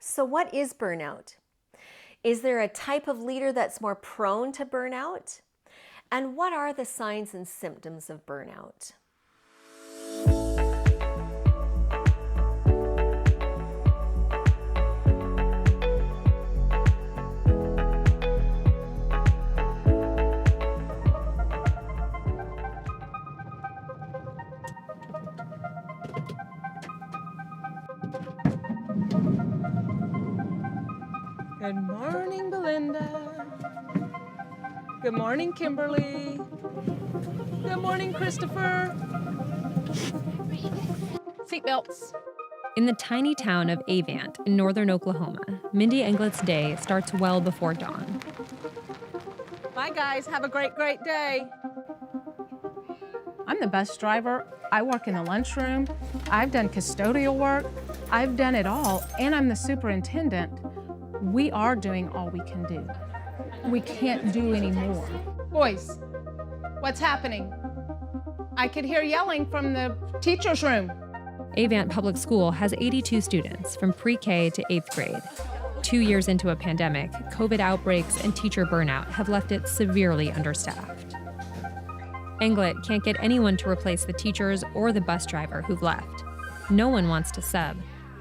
So what is burnout? Is there a type of leader that's more prone to burnout? And what are the signs and symptoms of burnout? Good morning, Belinda. Good morning, Kimberly. Good morning, Christopher. Seatbelts. In the tiny town of Avant in northern Oklahoma, Mindy Englet's day starts well before dawn. Bye, guys. Have a great day. I'm the bus driver. I work in the lunchroom. I've done custodial work. I've done it all, and I'm the superintendent. We are doing all we can do. We can't do any more. Boys, what's happening? I could hear yelling from the teacher's room. Avant Public School has 82 students from pre-K to 8th grade. 2 years into a pandemic, COVID outbreaks and teacher burnout have left it severely understaffed. Englet can't get anyone to replace the teachers or the bus driver who've left. No one wants to sub.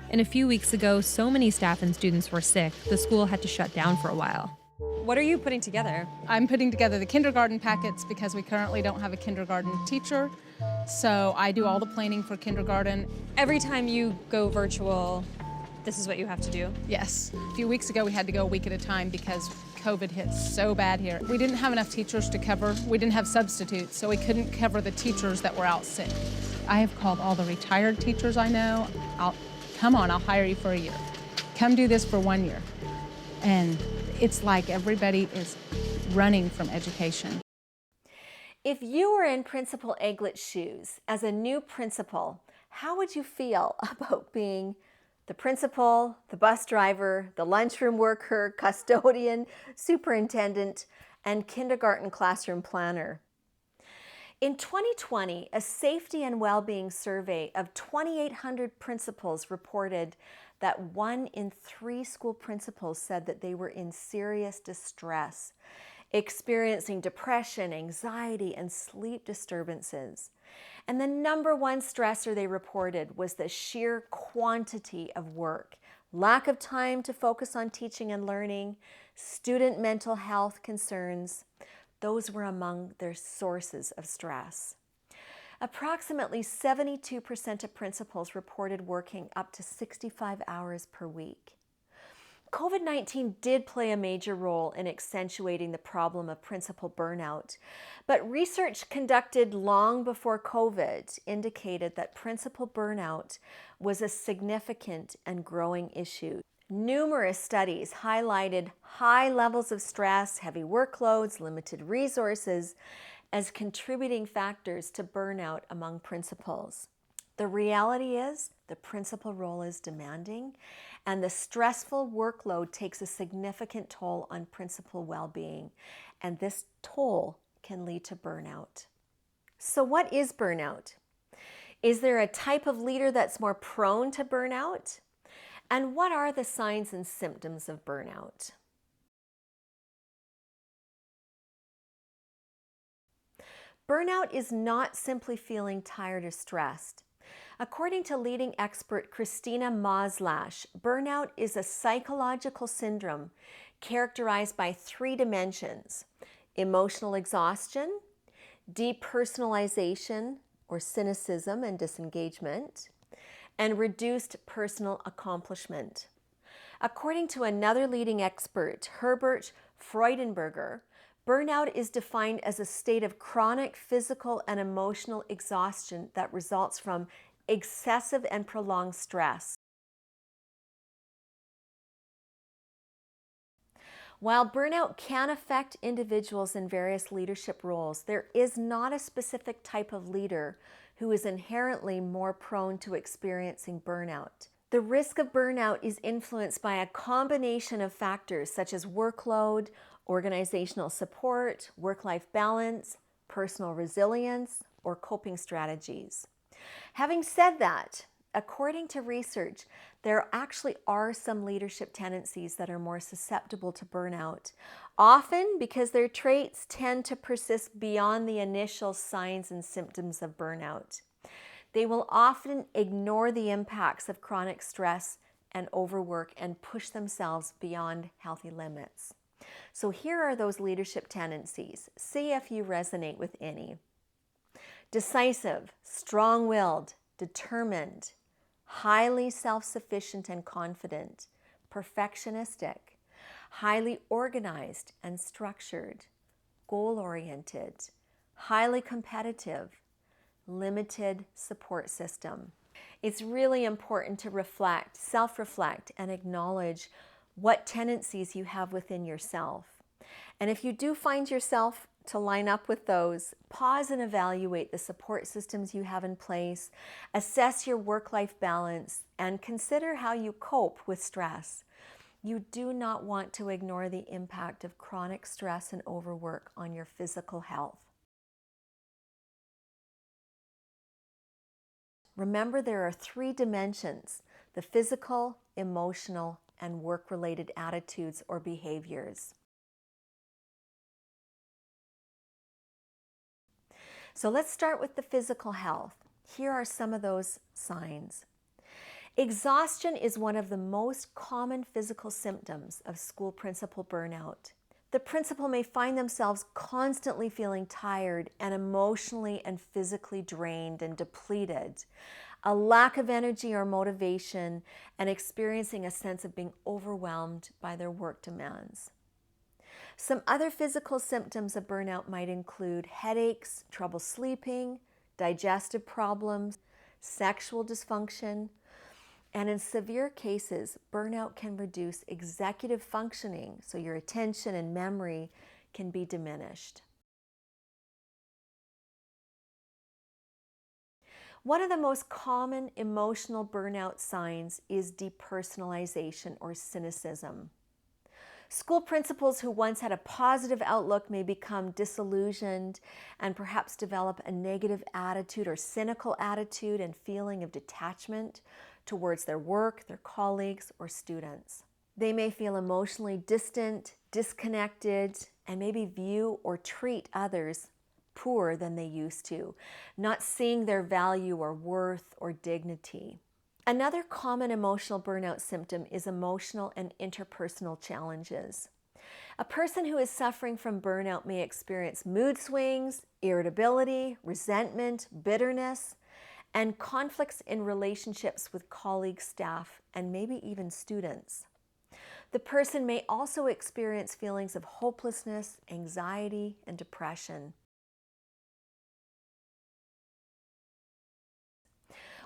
And a few weeks ago, so many staff and students were sick, the school had to shut down for a while. What are you putting together? I'm putting together the kindergarten packets because we currently don't have a kindergarten teacher. So I do all the planning for kindergarten. Every time you go virtual, this is what you have to do? Yes. A few weeks ago, we had to go a week at a time because COVID hit so bad here. We didn't have enough teachers to cover. We didn't have substitutes, so we couldn't cover the teachers that were out sick. I have called all the retired teachers I know. Come on, I'll hire you for a year. Come do this for 1 year. And it's like everybody is running from education. If you were in Principal Englet's shoes as a new principal, how would you feel about being the principal, the bus driver, the lunchroom worker, custodian, superintendent, and kindergarten classroom planner? In 2020, a safety and well-being survey of 2,800 principals reported that 1 in 3 school principals said that they were in serious distress, experiencing depression, anxiety, and sleep disturbances. And the number one stressor they reported was the sheer quantity of work, lack of time to focus on teaching and learning, student mental health concerns. Those were among their sources of stress. Approximately 72% of principals reported working up to 65 hours per week. COVID-19 did play a major role in accentuating the problem of principal burnout, but research conducted long before COVID indicated that principal burnout was a significant and growing issue. Numerous studies highlighted high levels of stress, heavy workloads, limited resources as contributing factors to burnout among principals. The reality is the principal role is demanding, and the stressful workload takes a significant toll on principal well-being, and this toll can lead to burnout. So what is burnout? Is there a type of leader that's more prone to burnout? And what are the signs and symptoms of burnout? Burnout is not simply feeling tired or stressed. According to leading expert Christina Maslach, burnout is a psychological syndrome characterized by 3 dimensions: emotional exhaustion, depersonalization or cynicism and disengagement, and reduced personal accomplishment. According to another leading expert, Herbert, Freudenberger, burnout is defined as a state of chronic physical and emotional exhaustion that results from excessive and prolonged stress. While burnout can affect individuals in various leadership roles, there is not a specific type of leader who is inherently more prone to experiencing burnout. The risk of burnout is influenced by a combination of factors such as workload, organizational support, work-life balance, personal resilience, or coping strategies. Having said that, according to research, there actually are some leadership tendencies that are more susceptible to burnout, often because their traits tend to persist beyond the initial signs and symptoms of burnout. They will often ignore the impacts of chronic stress and overwork and push themselves beyond healthy limits. So here are those leadership tendencies. See if you resonate with any. Decisive, strong-willed, determined, highly self-sufficient and confident, perfectionistic, highly organized and structured, goal-oriented, highly competitive, limited support system. It's really important to reflect, self-reflect, and acknowledge what tendencies you have within yourself. And if you do find yourself to line up with those, pause and evaluate the support systems you have in place, assess your work-life balance, and consider how you cope with stress. You do not want to ignore the impact of chronic stress and overwork on your physical health. Remember, there are 3 dimensions: the physical, emotional, and work-related attitudes or behaviors. So let's start with the physical health. Here are some of those signs. Exhaustion is one of the most common physical symptoms of school principal burnout. The principal may find themselves constantly feeling tired and emotionally and physically drained and depleted, a lack of energy or motivation, and experiencing a sense of being overwhelmed by their work demands. Some other physical symptoms of burnout might include headaches, trouble sleeping, digestive problems, sexual dysfunction, and in severe cases, burnout can reduce executive functioning, so your attention and memory can be diminished. One of the most common emotional burnout signs is depersonalization or cynicism. School principals who once had a positive outlook may become disillusioned and perhaps develop a negative attitude or cynical attitude and feeling of detachment towards their work, their colleagues, or students. They may feel emotionally distant, disconnected, and maybe view or treat others poorer than they used to, not seeing their value or worth or dignity. Another common emotional burnout symptom is emotional and interpersonal challenges. A person who is suffering from burnout may experience mood swings, irritability, resentment, bitterness, and conflicts in relationships with colleagues, staff, and maybe even students. The person may also experience feelings of hopelessness, anxiety, and depression.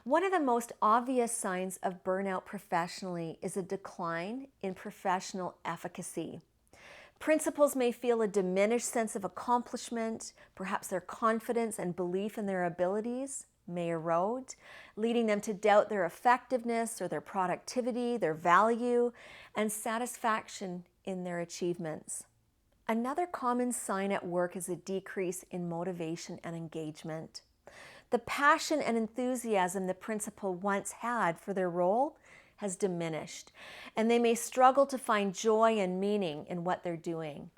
One of the most obvious signs of burnout professionally is a decline in professional efficacy. Principals may feel a diminished sense of accomplishment, perhaps their confidence and belief in their abilities may erode, leading them to doubt their effectiveness or their productivity, their value, and satisfaction in their achievements. Another common sign at work is a decrease in motivation and engagement. The passion and enthusiasm the principal once had for their role has diminished, and they may struggle to find joy and meaning in what they're doing.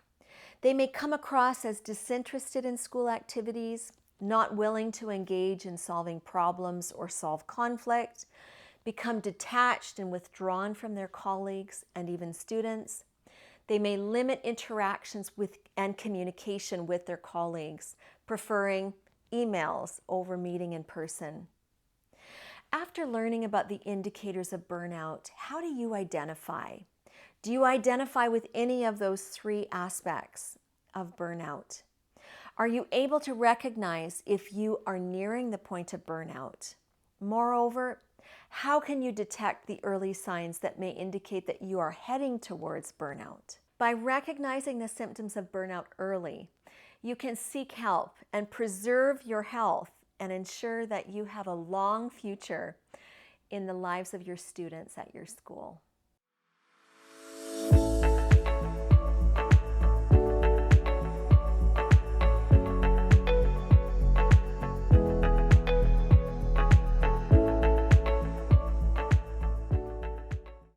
They may come across as disinterested in school activities, not willing to engage in solving problems or solve conflict, become detached and withdrawn from their colleagues and even students. They may limit interactions with and communication with their colleagues, preferring emails over meeting in person. After learning about the indicators of burnout, how do you identify? Do you identify with any of those 3 aspects of burnout? Are you able to recognize if you are nearing the point of burnout? Moreover, how can you detect the early signs that may indicate that you are heading towards burnout? By recognizing the symptoms of burnout early, you can seek help and preserve your health and ensure that you have a long future in the lives of your students at your school.